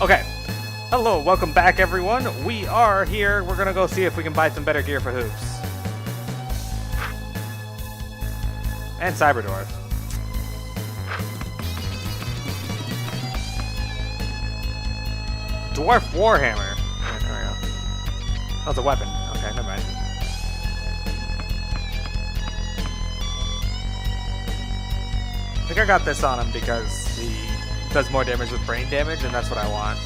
Okay. Hello, welcome back everyone. We are here. We're gonna go see if we can buy some better gear for Hoops. And Cyberdwarf. Dwarf Warhammer. There we go. Oh, it's a weapon. Okay, never mind. I think I got this on him because he does more damage with brain damage, and that's what I want.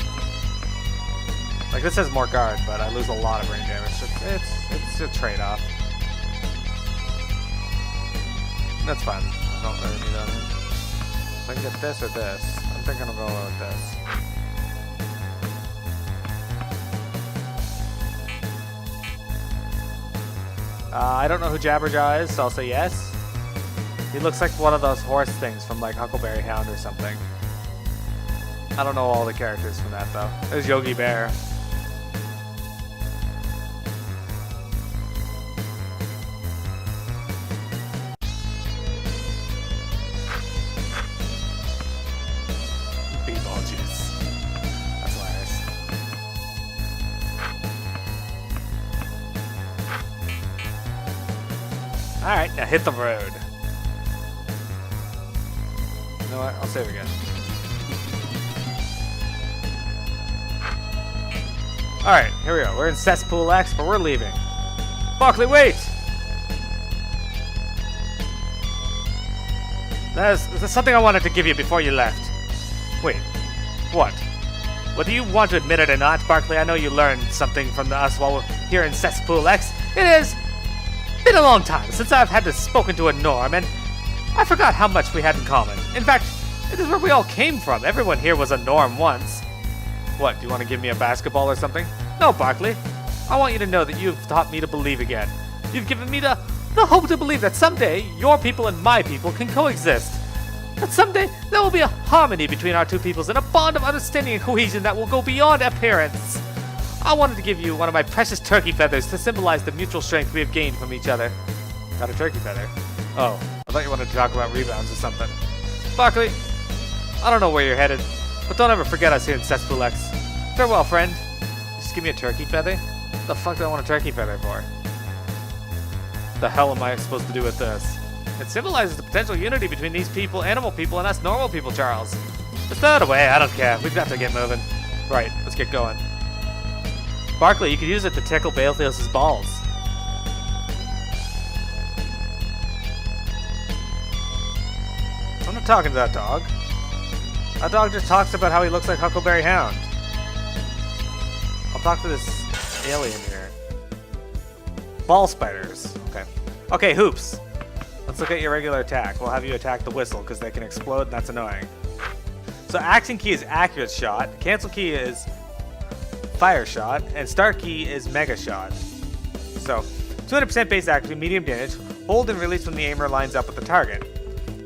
Like, this has more guard, but I lose a lot of brain damage. It's a trade-off. That's fine. I don't really need that. So I can get this or this. I'm thinking I'll go with this. I don't know who Jabberjaw is, so I'll say yes. He looks like one of those horse things from like Huckleberry Hound or something. I don't know all the characters from that though. There's Yogi Bear. B-ball juice. That's hilarious. Alright, now hit the road. You know what? I'll save again. Alright, here we go. We're in Cesspool X, but we're leaving. Barkley, wait! There's something I wanted to give you before you left. Wait, what? Whether you want to admit it or not, Barkley, I know you learned something from us while we're here in Cesspool X. It has been a long time since I've had to spoken to a Norm, and I forgot how much we had in common. In fact, it is where we all came from. Everyone here was a Norm once. What, do you want to give me a basketball or something? No, Barkley. I want you to know that you've taught me to believe again. You've given me the hope to believe that someday your people and my people can coexist. That someday there will be a harmony between our two peoples and a bond of understanding and cohesion that will go beyond appearance. I wanted to give you one of my precious turkey feathers to symbolize the mutual strength we have gained from each other. Got a turkey feather? Oh, I thought you wanted to talk about rebounds or something. Barkley, I don't know where you're headed, but don't ever forget us here in Cesspool X. Farewell, friend. Just give me a turkey feather? What the fuck do I want a turkey feather for? The hell am I supposed to do with this? It symbolizes the potential unity between these people, animal people, and us normal people, Charles. Just throw it away, I don't care. We've got to get moving. Right, let's get going. Barkley, you could use it to tickle Balthios' balls. I'm not talking to that dog. That dog just talks about how he looks like Huckleberry Hound. I'll talk to this alien here. Ball spiders. Okay. Okay, Hoops. Let's look at your regular attack. We'll have you attack the whistle because they can explode and that's annoying. So action key is accurate shot, cancel key is fire shot, and start key is mega shot. So 200% base accuracy, medium damage. Hold and release when the aimer lines up with the target.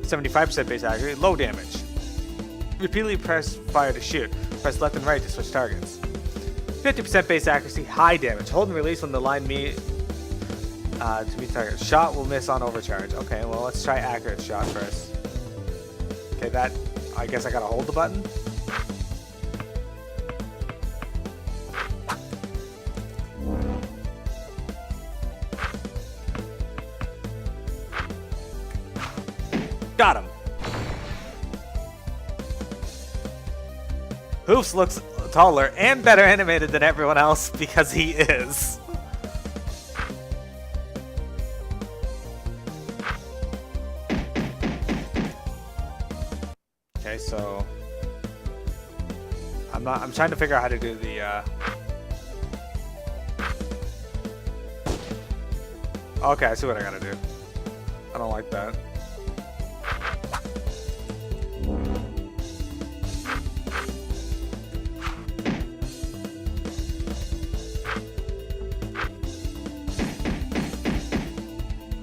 75% base accuracy, low damage. Repeatedly press fire to shoot. Press left and right to switch targets. 50% base accuracy, high damage. Hold and release when the line to meet target. Shot will miss on overcharge. Okay, well let's try accurate shot first. Okay, that, I guess I gotta hold the button. Got him. Hoops looks taller and better animated than everyone else because he is. Okay, so I'm trying to figure out how to do the Okay, I see what I gotta do. I don't like that.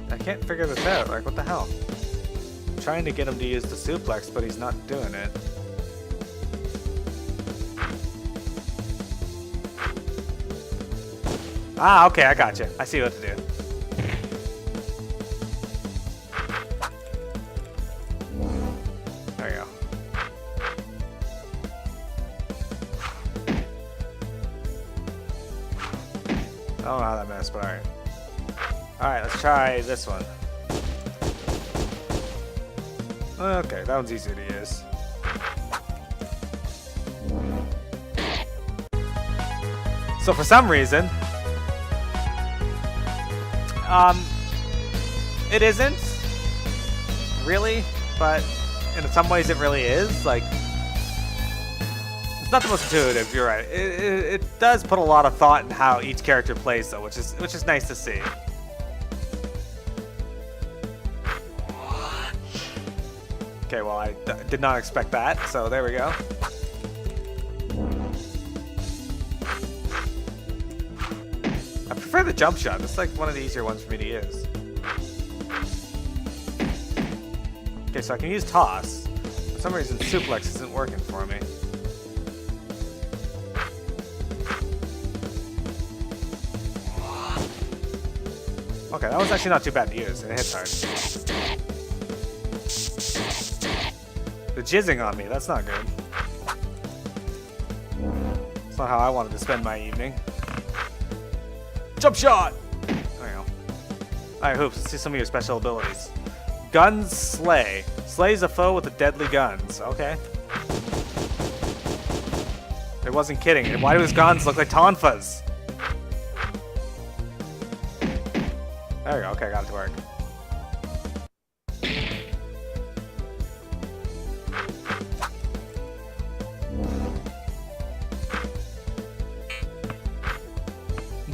I can't figure this out. Like, what the hell? I'm trying to get him to use the suplex, but he's not doing it. Ah, okay, I gotcha. I see what to do. There we go. don't know how that messed, but alright. Alright, let's try this one. Okay, that one's easier to use. So for some reason, it isn't really, but in some ways it really is. Like, it's not the most intuitive. You're right. It does put a lot of thought in how each character plays, though, which is nice to see. Okay, well, I did not expect that, so there we go. I prefer the jump shot. It's like one of the easier ones for me to use. Okay, so I can use toss. For some reason, suplex isn't working for me. Okay, that was actually not too bad to use, and it hits hard. The jizzing on me, that's not good. That's not how I wanted to spend my evening. Jump shot! There we go. Alright, Hoops, let's see some of your special abilities. Guns slay. Slays a foe with the deadly guns. Okay. It wasn't kidding. Why do his guns look like tonfas? There we go. Okay, got it to work.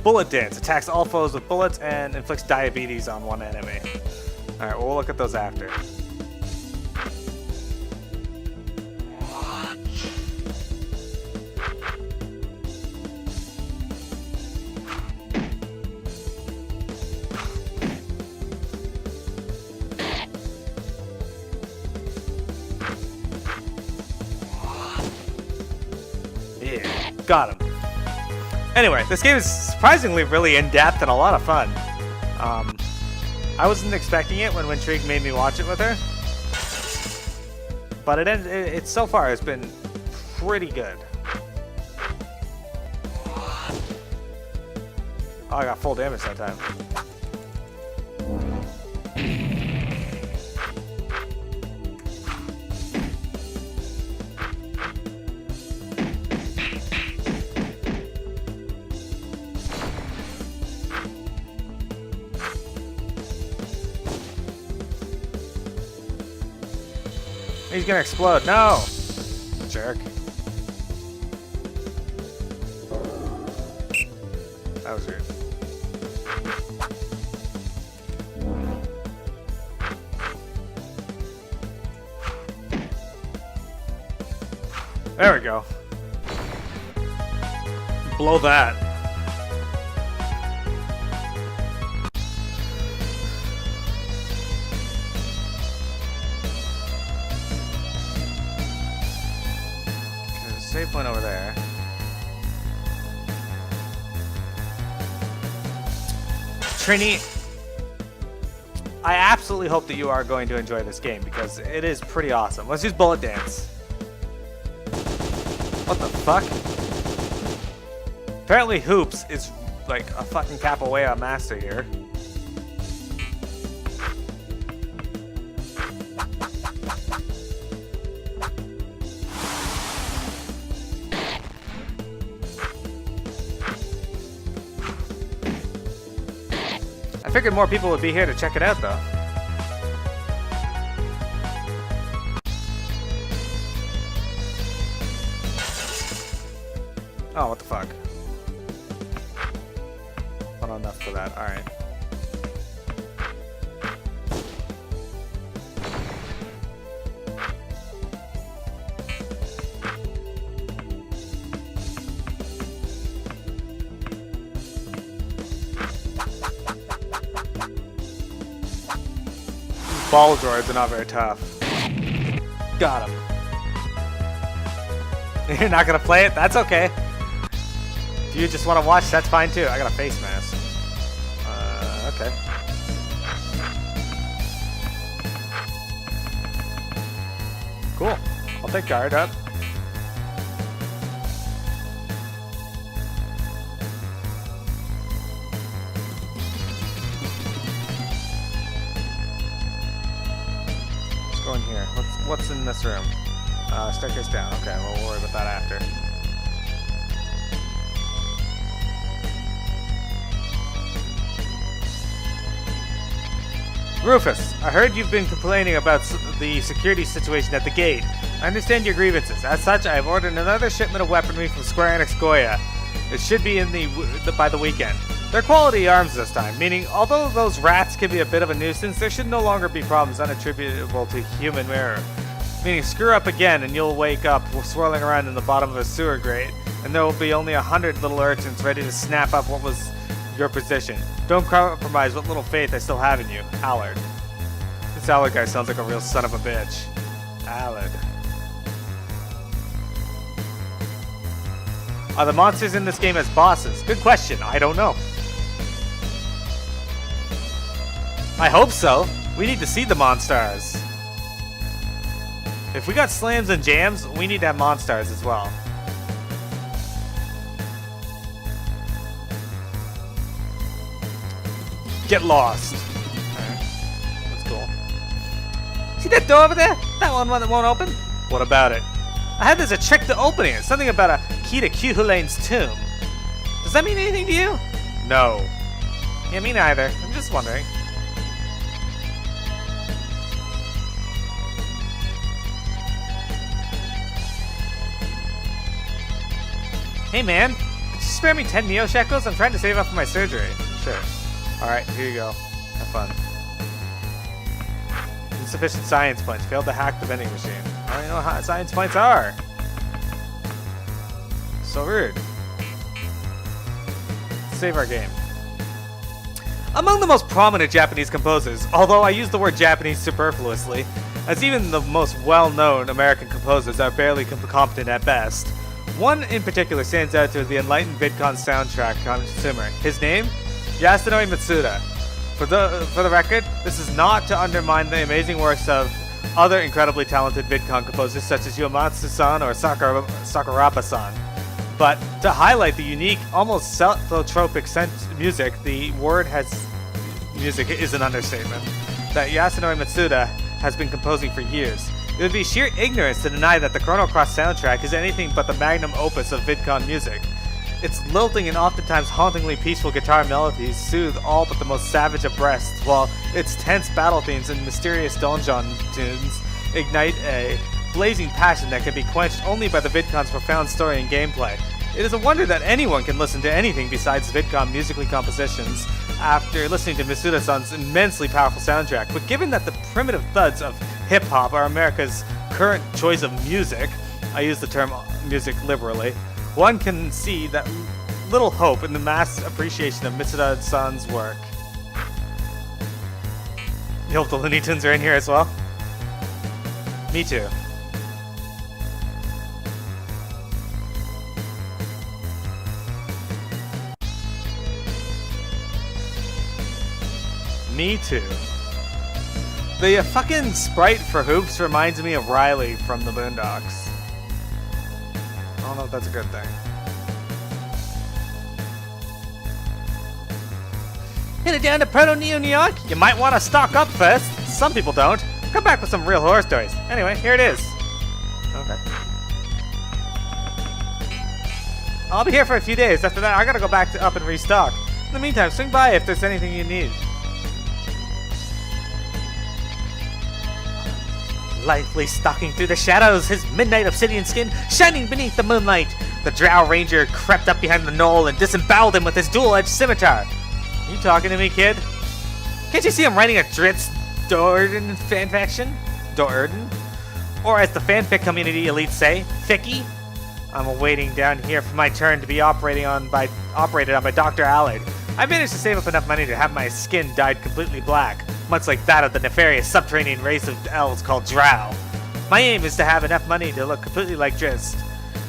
Bullet Dance. Attacks all foes with bullets and inflicts diabetes on one enemy. Alright, well, we'll look at those after. Yeah, got him. Anyway, this game is surprisingly really in-depth and a lot of fun. I wasn't expecting it when Wintrigue made me watch it with her, but it so far has been pretty good. Oh, I got full damage that time. He's gonna explode. No! Jerk. That was weird. There we go. Blow that. Save point over there. Trini, I absolutely hope that you are going to enjoy this game because it is pretty awesome. Let's use Bullet Dance. What the fuck? Apparently Hoops is like a fucking capoeira master here. I figured more people would be here to check it out, though. Oh, what the fuck? Not enough for that. Alright. Ball droids are not very tough. Got him. You're not gonna play it? That's okay. If you just want to watch, that's fine too. I got a face mask. Okay. Cool. I'll take guard up. here? What's in this room? Staircase down. Okay, we'll worry about that after. Rufus, I heard you've been complaining about the security situation at the gate. I understand your grievances. As such, I have ordered another shipment of weaponry from Square Enix Goya. It should be in by the weekend. They're quality arms this time, meaning although those rats can be a bit of a nuisance, there should no longer be problems unattributable to human error. Meaning screw up again and you'll wake up swirling around in the bottom of a sewer grate, and there will be only 100 little urchins ready to snap up what was your position. Don't compromise what little faith I still have in you. Allard. This Allard guy sounds like a real son of a bitch. Allard. Are the monsters in this game as bosses? Good question. I don't know. I hope so. We need to see the monsters. If we got slams and jams, we need to have monsters as well. Get lost. Alright. That's cool. See that door over there? That one that won't open? What about it? I heard there's a trick to opening it. Something about a key to Q-Hulane's tomb. Does that mean anything to you? No. Yeah, me neither. I'm just wondering. Hey man, could you spare me 10 Neo shekels? I'm trying to save up for my surgery. Sure. Alright, here you go. Have fun. Insufficient science points. Failed to hack the vending machine. I don't know how science points are. So rude. Save our game. Among the most prominent Japanese composers, although I use the word Japanese superfluously, as even the most well-known American composers are barely competent at best, one in particular stands out to the enlightened VidCon soundtrack consumer. His name? Yasunori Mitsuda. For the record, this is not to undermine the amazing works of other incredibly talented VidCon composers such as Yomatsu-san or Sakuraba-san, but to highlight the unique, almost self-tropic music, the word has music is an understatement, that Yasunori Mitsuda has been composing for years. It would be sheer ignorance to deny that the Chrono Cross soundtrack is anything but the magnum opus of VidCon music. Its lilting and oftentimes hauntingly peaceful guitar melodies soothe all but the most savage of breasts, while its tense battle themes and mysterious donjon tunes ignite a blazing passion that can be quenched only by the VidCon's profound story and gameplay. It is a wonder that anyone can listen to anything besides VidCon musically compositions after listening to Mitsuda-san's immensely powerful soundtrack, but given that the primitive thuds of hip-hop are America's current choice of music, I use the term music liberally, one can see that little hope in the mass appreciation of Mitsuda-san's work. You hope the Looney Tunes are in here as well? Me too. Me too. The fucking sprite for Hoops reminds me of Riley from the Boondocks. I don't know if that's a good thing. Headed down to Proto Neo, New York? You might want to stock up first. Some people don't. Come back with some real horror stories. Anyway, here it is. Okay. I'll be here for a few days. After that, I gotta go back up and restock. In the meantime, swing by if there's anything you need. Lightly stalking through the shadows, his midnight obsidian skin shining beneath the moonlight, the Drow Ranger crept up behind the knoll and disemboweled him with his dual-edged scimitar. You talking to me, kid? Can't you see I'm writing a Dritz Doerden fanfiction? Doerden? Or as the fanfic community elites say, Ficky? I'm awaiting down here for my turn to be operated on by Dr. Allard. I managed to save up enough money to have my skin dyed completely black, much like that of the nefarious subterranean race of elves called Drow. My aim is to have enough money to look completely like Drizzt.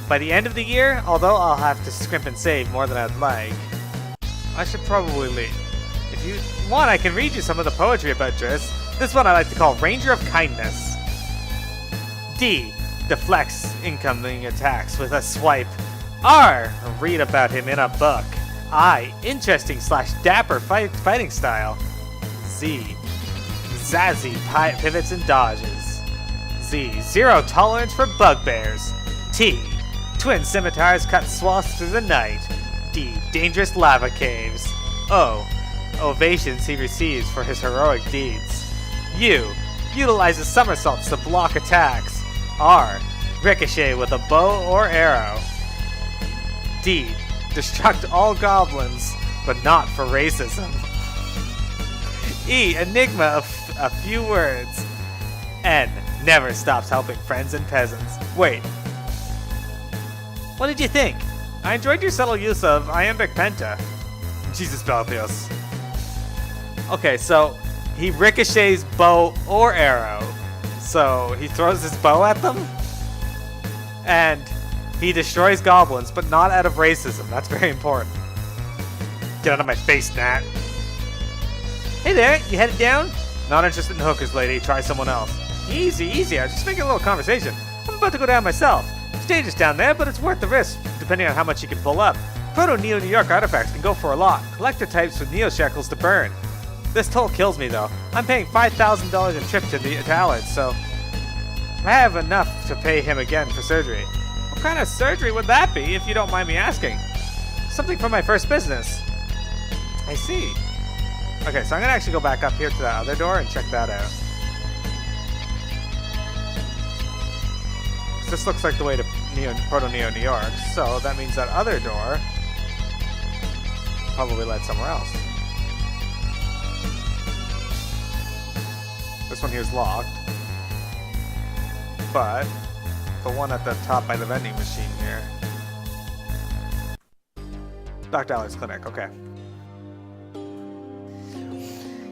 By the end of the year, although I'll have to scrimp and save more than I'd like, I should probably leave. If you want, I can read you some of the poetry about Drizzt. This one I like to call Ranger of Kindness. D. Deflects incoming attacks with a swipe. R. Read about him in a book. I. Interesting/dapper fighting style. Z. Zazzy pivots and dodges. Z. Zero tolerance for bugbears. T. Twin scimitars cut swaths through the night. D. Dangerous lava caves. O. Ovations he receives for his heroic deeds. U. Utilizes somersaults to block attacks. R. Ricochet with a bow or arrow. D. Destruct all goblins, but not for racism. E. Enigma of a few words. N. Never stops helping friends and peasants. Wait. What did you think? I enjoyed your subtle use of iambic penta. Jesus, Belfios. Okay, so he ricochets bow or arrow. So he throws his bow at them. And he destroys goblins, but not out of racism. That's very important. Get out of my face, Nat. Hey there, you headed down? Not interested in hookers, lady. Try someone else. Easy, easy. I was just making a little conversation. I'm about to go down myself. It's dangerous down there, but it's worth the risk, depending on how much you can pull up. Proto-Neo New York artifacts can go for a lot. Collector types with Neo Shekels to burn. This toll kills me, though. I'm paying $5,000 a trip to the Italians, so I have enough to pay him again for surgery. What kind of surgery would that be, if you don't mind me asking? Something for my first business. I see. Okay, so I'm gonna actually go back up here to that other door and check that out. This looks like the way to Proto-Neo New York, so that means that other door probably led somewhere else. This one here is locked, but the one at the top by the vending machine here. Dr. Allard's clinic, okay.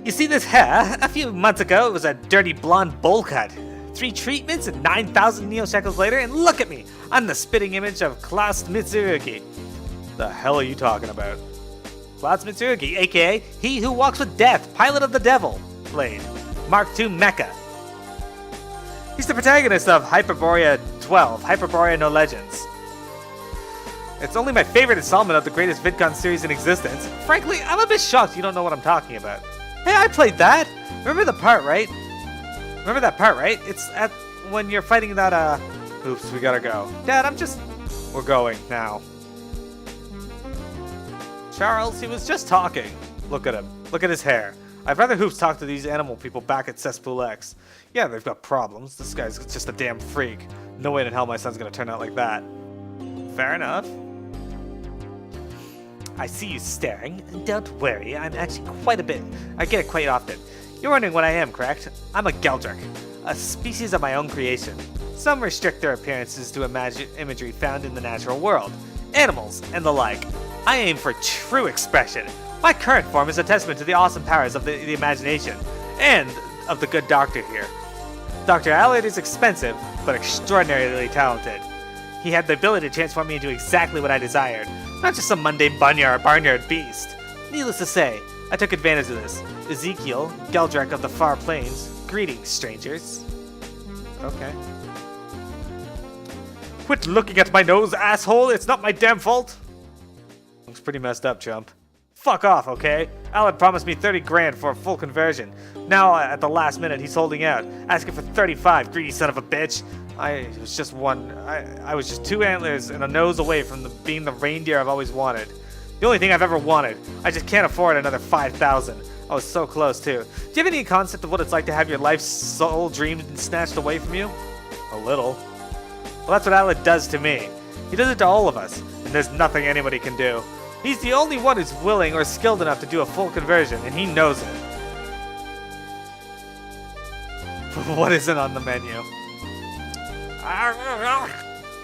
You see this hair? A few months ago, it was a dirty blonde bowl cut. 3 treatments and 9,000 Neo Shekels later, and look at me! I'm the spitting image of Klaus Mitsurugi. The hell are you talking about? Klaus Mitsurugi, aka He Who Walks with Death, pilot of the Devil, Blade, Mark II Mecha. He's the protagonist of Hyperborea 12, Hyperborea No Legends. It's only my favorite installment of the greatest VidCon series in existence. Frankly, I'm a bit shocked you don't know what I'm talking about. Hey, I played that! Remember the part, right? Remember that part, right? It's at when you're fighting that, Oops, we gotta go. Dad, we're going now. Charles, he was just talking. Look at him. Look at his hair. I'd rather Hoops talk to these animal people back at Cesspool X. Yeah, they've got problems. This guy's just a damn freak. No way in hell my son's gonna turn out like that. Fair enough. I see you staring. Don't worry, I'm actually quite a bit. I get it quite often. You're wondering what I am, correct? I'm a Geldrick, a species of my own creation. Some restrict their appearances to imagery found in the natural world, animals, and the like. I aim for true expression. My current form is a testament to the awesome powers of the imagination, and of the good doctor here. Dr. Allard is expensive, but extraordinarily talented. He had the ability to transform me into exactly what I desired, not just some mundane barnyard beast. Needless to say, I took advantage of this. Ezekiel, Geldrick of the Far Plains, greetings, strangers. Okay. Quit looking at my nose, asshole! It's not my damn fault! Looks pretty messed up, chump. Fuck off, okay? Allard promised me 30 grand for a full conversion. Now, at the last minute, he's holding out, asking for 35, greedy son of a bitch. I was just 2 antlers and a nose away from being the reindeer I've always wanted. The only thing I've ever wanted. I just can't afford another 5,000. I was so close, too. Do you have any concept of what it's like to have your life's soul dreams snatched away from you? A little. Well, that's what Allard does to me. He does it to all of us, and there's nothing anybody can do. He's the only one who's willing or skilled enough to do a full conversion, and he knows it. What isn't on the menu?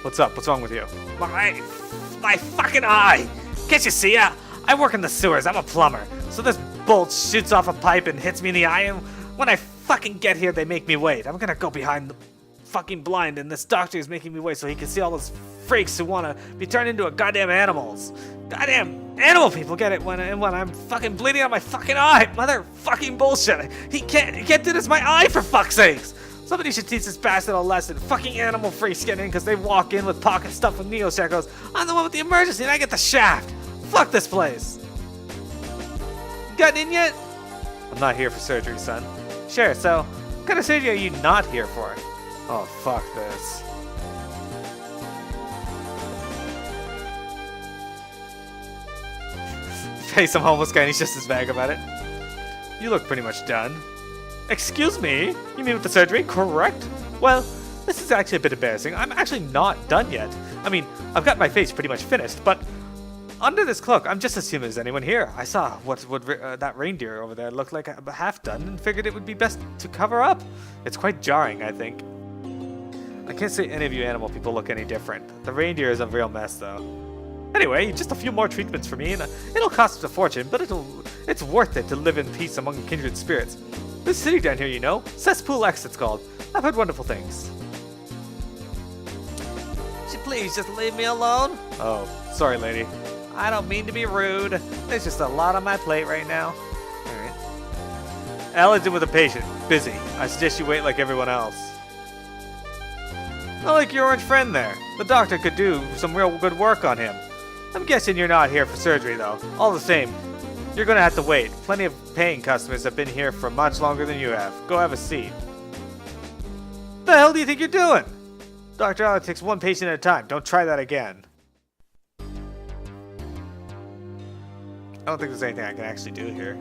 What's up? What's wrong with you? My fucking eye! Can't you see? I work in the sewers. I'm a plumber. So this bolt shoots off a pipe and hits me in the eye, and when I fucking get here, they make me wait. I'm gonna go behind the fucking blind, and this doctor is making me wait so he can see all those freaks who wanna be turned into a goddamn animals. Goddamn animal people get it when I'm fucking bleeding out my fucking eye. Mother fucking bullshit. He can't do this to my eye, for fuck's sakes. Somebody should teach this bastard a lesson. Fucking animal freaks get in because they walk in with pocket stuff with Neo Shekels. I'm the one with the emergency and I get the shaft. Fuck this place. Gotten in yet? I'm not here for surgery, son. Sure, so what kind of surgery are you not here for? Oh, fuck this. Hey, some homeless guy and he's just as vague about it. You look pretty much done. Excuse me? You mean with the surgery? Correct? Well, this is actually a bit embarrassing. I'm actually not done yet. I mean, I've got my face pretty much finished, but under this cloak, I'm just assuming there's anyone here. I saw that reindeer over there looked like half done and figured it would be best to cover up. It's quite jarring, I think. I can't say any of you animal people look any different. The reindeer is a real mess, though. Anyway, just a few more treatments for me, and it'll cost us a fortune, but it's worth it to live in peace among kindred spirits. This city down here, you know, Cesspool X it's called. I've heard wonderful things. Would you please just leave me alone? Oh, sorry, lady. I don't mean to be rude. There's just a lot on my plate right now. Alright. Alan's in with a patient. Busy. I suggest you wait like everyone else. I like your orange friend there. The doctor could do some real good work on him. I'm guessing you're not here for surgery, though. All the same, you're gonna have to wait. Plenty of paying customers have been here for much longer than you have. Go have a seat. The hell do you think you're doing? Dr. Allen takes one patient at a time. Don't try that again. I don't think there's anything I can actually do here.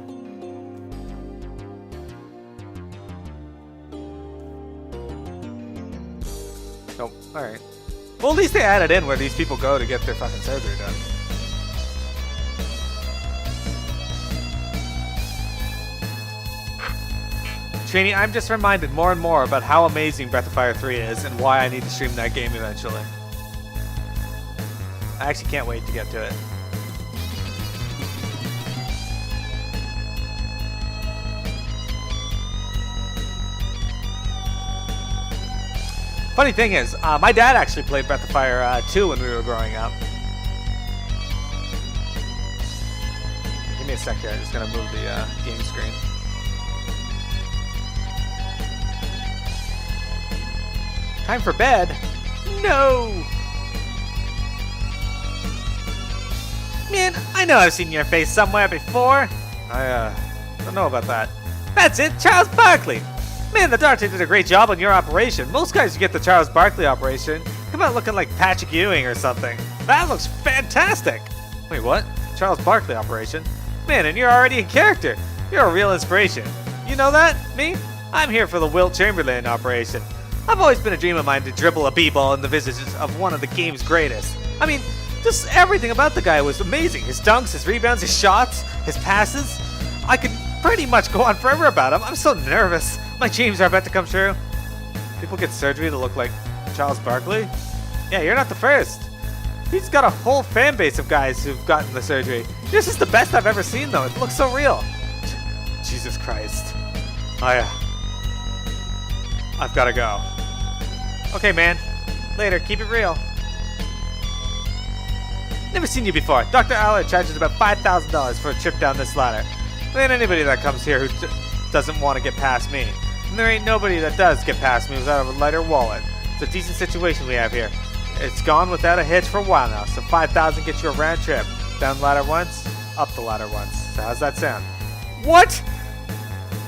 Nope. Alright. Well, at least they added in where these people go to get their fucking surgery done. Trini, I'm just reminded more and more about how amazing Breath of Fire 3 is and why I need to stream that game eventually. I actually can't wait to get to it. Funny thing is, my dad actually played Breath of Fire 2 when we were growing up. Give me a sec here, I'm just gonna move the game screen. Time for bed? No! Man, I know I've seen your face somewhere before. I don't know about that. That's it, Charles Barkley! Man, the doctor did a great job on your operation. Most guys who get the Charles Barkley operation come out looking like Patrick Ewing or something. That looks fantastic! Wait, what? Charles Barkley operation? Man, and you're already in character. You're a real inspiration. You know that? Me? I'm here for the Wilt Chamberlain operation. I've always been a dream of mine to dribble a b-ball in the visages of one of the game's greatest. I mean, just everything about the guy was amazing. His dunks, his rebounds, his shots, his passes. I could pretty much go on forever about him. I'm so nervous. My dreams are about to come true. People get surgery to look like Charles Barkley? Yeah, you're not the first. He's got a whole fan base of guys who've gotten the surgery. This is the best I've ever seen, though. It looks so real. Jesus Christ. I've gotta go. Okay, man. Later. Keep it real. Never seen you before. Dr. Allard charges about $5,000 for a trip down this ladder. There ain't anybody that comes here who doesn't want to get past me. And there ain't nobody that does get past me without a lighter wallet. It's a decent situation we have here. It's gone without a hitch for a while now, so $5,000 gets you a round trip. Down the ladder once, up the ladder once. So how's that sound? What?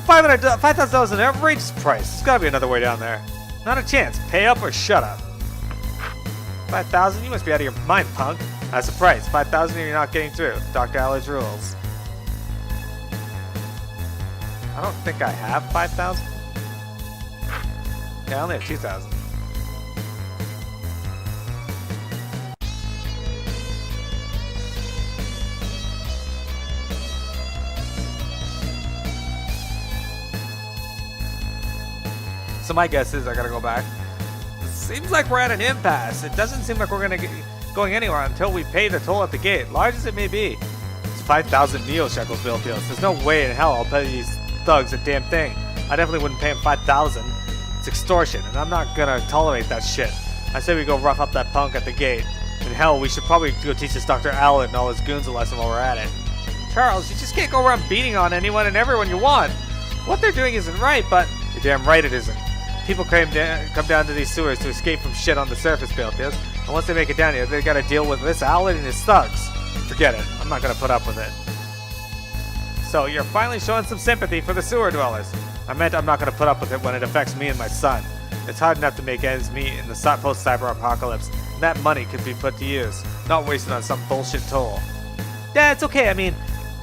$5,000 is an outrageous price. There's gotta be another way down there. Not a chance. Pay up or shut up. 5,000? You must be out of your mind, punk. That's the price. 5,000 and you're not getting through. Dr. Allard's rules. I don't think I have 5,000. Yeah, I only have 2,000. So my guess is I gotta go back. It seems like we're at an impasse. It doesn't seem like we're gonna get going anywhere until we pay the toll at the gate, large as it may be. It's 5,000 Neo shekels, Bill feels. There's no way in hell I'll pay these thugs a damn thing. I definitely wouldn't pay them 5,000. It's extortion, and I'm not gonna tolerate that shit. I say we go rough up that punk at the gate. And hell, we should probably go teach this Dr. Allen and all his goons a lesson while we're at it. Charles, you just can't go around beating on anyone and everyone you want. What they're doing isn't right, but you're damn right it isn't. People come down to these sewers to escape from shit on the surface, Balefields. And once they make it down here, they gotta deal with this Allen and his thugs. Forget it. I'm not gonna put up with it. So, you're finally showing some sympathy for the sewer dwellers. I meant I'm not gonna put up with it when it affects me and my son. It's hard enough to make ends meet in the post-cyber apocalypse, and that money could be put to use, not wasted on some bullshit toll. Yeah, it's okay. I mean,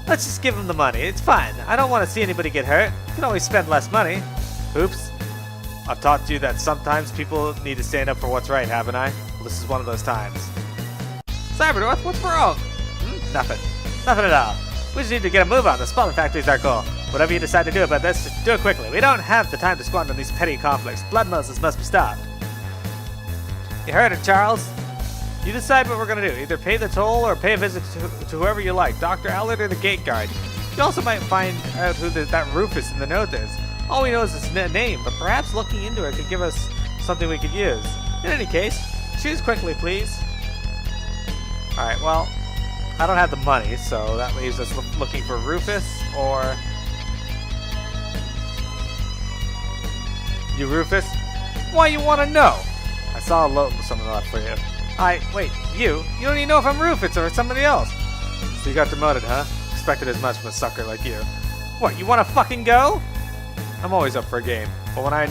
let's just give him the money. It's fine. I don't want to see anybody get hurt. You can always spend less money. Oops. I've taught you that sometimes people need to stand up for what's right, haven't I? Well, this is one of those times. Cybernorth, what's wrong? Nothing. Nothing at all. We just need to get a move on. The spawning factory's our goal. Whatever you decide to do about this, just do it quickly. We don't have the time to squander on these petty conflicts. Blood Moses must be stopped. You heard it, Charles. You decide what we're gonna do. Either pay the toll or pay a visit to whoever you like. Dr. Allard or the gate guard. You also might find out who that Rufus in the note is. All we know is his name, but perhaps looking into it could give us something we could use. In any case, choose quickly, please. Alright, well, I don't have the money, so that leaves us looking for Rufus or... You, Rufus? Why you want to know? I saw a load with something left for you. Wait, you? You don't even know if I'm Rufus or somebody else. So you got demoted, huh? Expected as much from a sucker like you. What, you want to fucking go? I'm always up for a game, but what I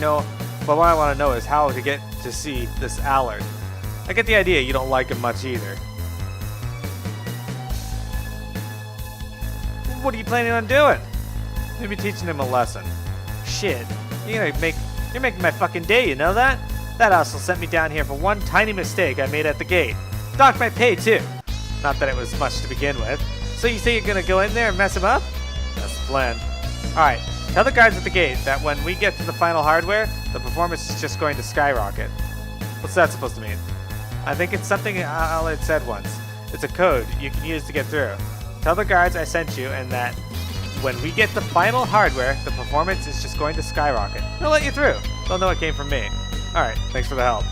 want to know is how to get to see this Allard. I get the idea you don't like him much either. What are you planning on doing? Maybe teaching him a lesson. Shit, you're making my fucking day, you know that? That asshole sent me down here for one tiny mistake I made at the gate. Docked my pay too. Not that it was much to begin with. So you say you're gonna go in there and mess him up? That's the plan. Alright, tell the guards at the gate that when we get to the final hardware, the performance is just going to skyrocket. What's that supposed to mean? I think it's something Allard said once. It's a code you can use to get through. Tell the guards I sent you and that when we get the final hardware, the performance is just going to skyrocket. They'll let you through. They'll know it came from me. Alright, thanks for the help.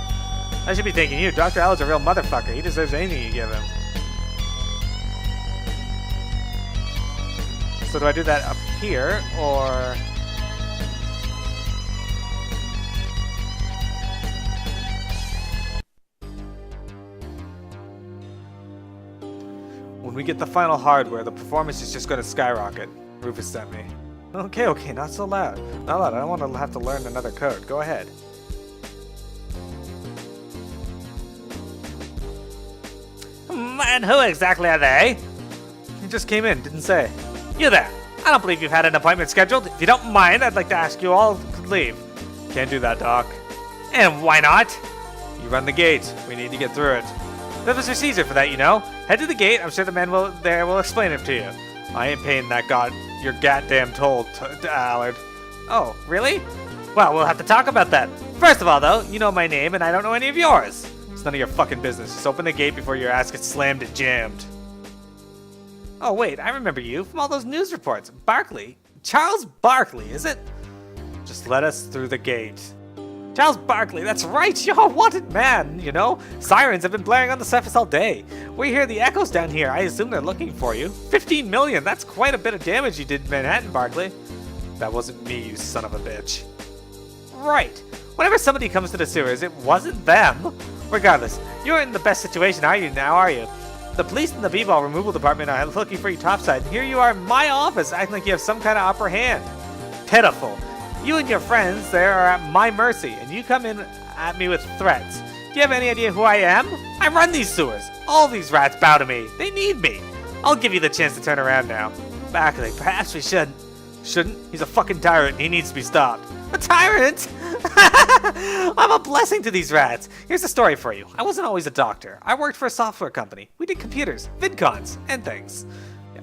I should be thanking you. Dr. Allard's a real motherfucker. He deserves anything you give him. So do I do that up here, or... When we get the final hardware, the performance is just going to skyrocket. Rufus sent me. Okay, not so loud. Not loud, I don't want to have to learn another code. Go ahead. And who exactly are they? He just came in, didn't say. You there! I don't believe you've had an appointment scheduled. If you don't mind, I'd like to ask you all to leave. Can't do that, Doc. And why not? You run the gate. We need to get through it. There's a procedure for that, you know. Head to the gate. I'm sure the man there will explain it to you. I ain't paying your goddamn toll, Allard. Oh, really? Well, we'll have to talk about that. First of all, though, you know my name, and I don't know any of yours. It's none of your fucking business. Just open the gate before your ass gets slammed and jammed. Oh, wait, I remember you from all those news reports. Barkley. Charles Barkley, is it? Just let us through the gate. Charles Barkley, that's right, you're a wanted man, you know? Sirens have been blaring on the surface all day. We hear the echoes down here. I assume they're looking for you. 15 million, that's quite a bit of damage you did in Manhattan, Barkley. That wasn't me, you son of a bitch. Right. Whenever somebody comes to the sewers, it wasn't them. Regardless, you're in the best situation, are you now, are you? The police and the B-ball removal department are looking for you topside, and here you are in my office acting like you have some kind of upper hand. Pitiful. You and your friends there are at my mercy, and you come in at me with threats. Do you have any idea who I am? I run these sewers. All these rats bow to me. They need me. I'll give you the chance to turn around now. Barkley, perhaps we shouldn't. Shouldn't? He's a fucking tyrant, and he needs to be stopped. A tyrant? I'm a blessing to these rats. Here's the story for you. I wasn't always a doctor. I worked for a software company. We did computers, vidcons, and things.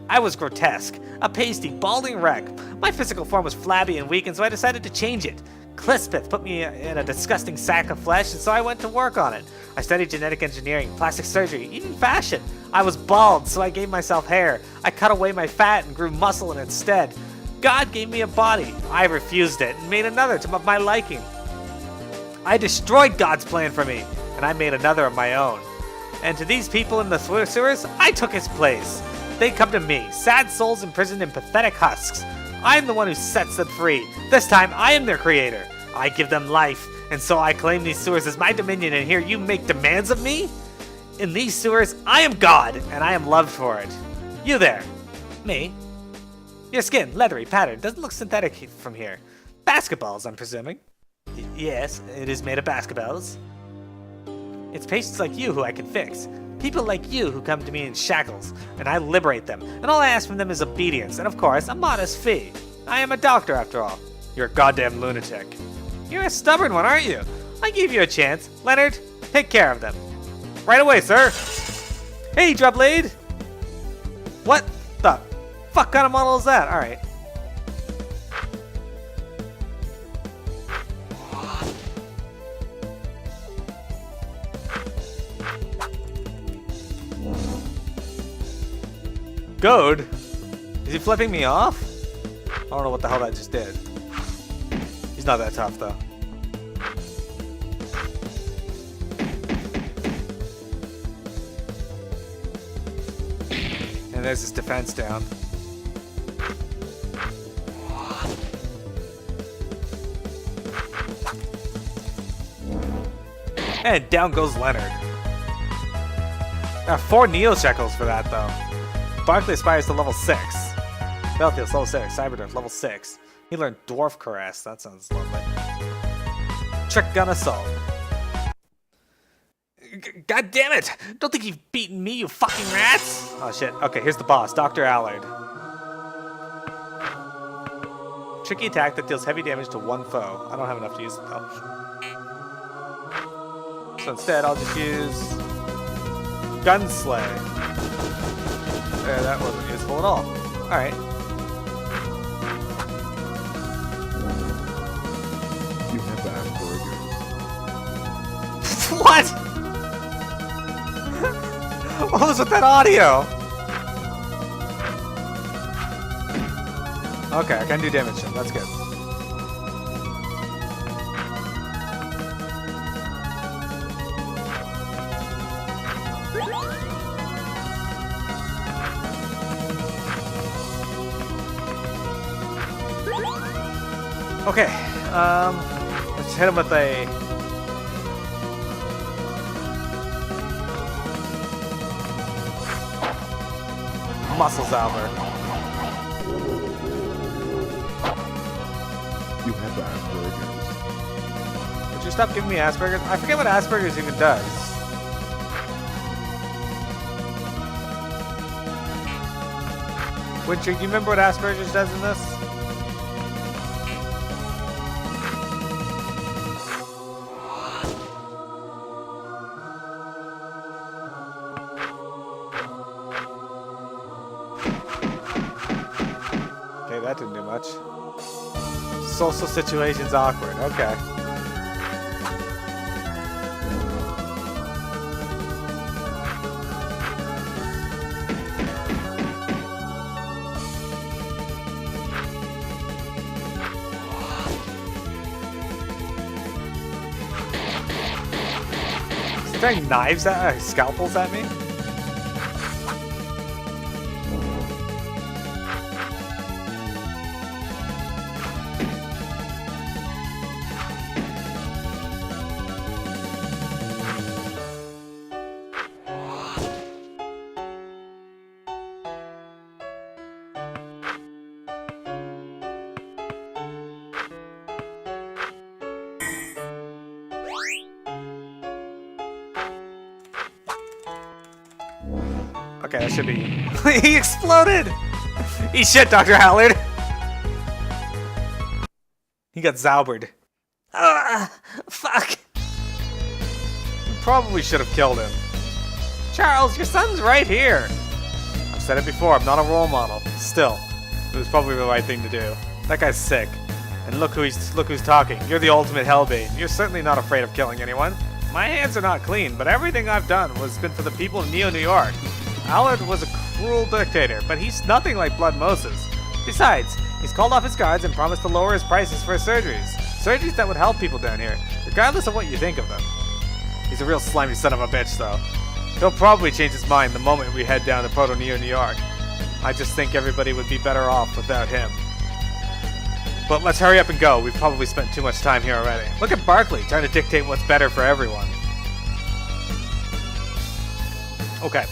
I was grotesque, a pasty, balding wreck. My physical form was flabby and weak, and so I decided to change it. Clispeth put me in a disgusting sack of flesh, and so I went to work on it. I studied genetic engineering, plastic surgery, even fashion. I was bald, so I gave myself hair. I cut away my fat and grew muscle in its stead. God gave me a body. I refused it and made another to my liking. I destroyed God's plan for me, and I made another of my own. And to these people in the sewers, I took his place. They come to me, sad souls imprisoned in pathetic husks. I'm the one who sets them free. This time, I am their creator. I give them life, and so I claim these sewers as my dominion, and here you make demands of me? In these sewers, I am God, and I am loved for it. You there. Me. Your skin, leathery, patterned, doesn't look synthetic from here. Basketballs, I'm presuming. Yes, it is made of basketballs. It's patients like you who I can fix. People like you who come to me in shackles, and I liberate them, and all I ask from them is obedience, and of course, a modest fee. I am a doctor, after all. You're a goddamn lunatic. You're a stubborn one, aren't you? I gave you a chance. Leonard, take care of them. Right away, sir. Hey, Drubblade. What the fuck kind of model is that? Alright. Goad? Is he flipping me off? I don't know what the hell that just did. He's not that tough, though. And there's his defense down. And down goes Leonard. 4 Neo shekels for that, though. Barkley aspires to level 6. Belfield's level 6. Cyberdurf level 6. He learned Dwarf Caress. That sounds lovely. Trick Gun Assault. God damn it! Don't think you've beaten me, you fucking rats! Oh shit. Okay, here's the boss, Dr. Allard. Tricky attack that deals heavy damage to one foe. I don't have enough to use it though. So instead, I'll just use Gunslay. Yeah, that wasn't useful at all. Alright. You have Asperger's. What? What was with that audio? Okay, I can do damage to him. That's good. Okay, let's hit him with a... Muscle Zauber. You have Asperger's. Would you stop giving me Asperger's? I forget what Asperger's even does. Winter, do you remember what Asperger's does in this? Okay, that didn't do much. Social situation's awkward. Okay. Is he throwing knives at scalpels at me? Okay, that should be... He exploded! Eat shit, Dr. Allard! He got zaubered. Fuck! You probably should have killed him. Charles, your son's right here! I've said it before, I'm not a role model. Still, it was probably the right thing to do. That guy's sick. And look who's talking. You're the ultimate hellbait. You're certainly not afraid of killing anyone. My hands are not clean, but everything I've done has been for the people of New York. Allard was a cruel dictator, but he's nothing like Blood Moses. Besides, he's called off his guards and promised to lower his prices for his surgeries. Surgeries that would help people down here, regardless of what you think of them. He's a real slimy son of a bitch, though. He'll probably change his mind the moment we head down to Proto-Neo, New York. I just think everybody would be better off without him. But let's hurry up and go. We've probably spent too much time here already. Look at Barkley, trying to dictate what's better for everyone. Okay.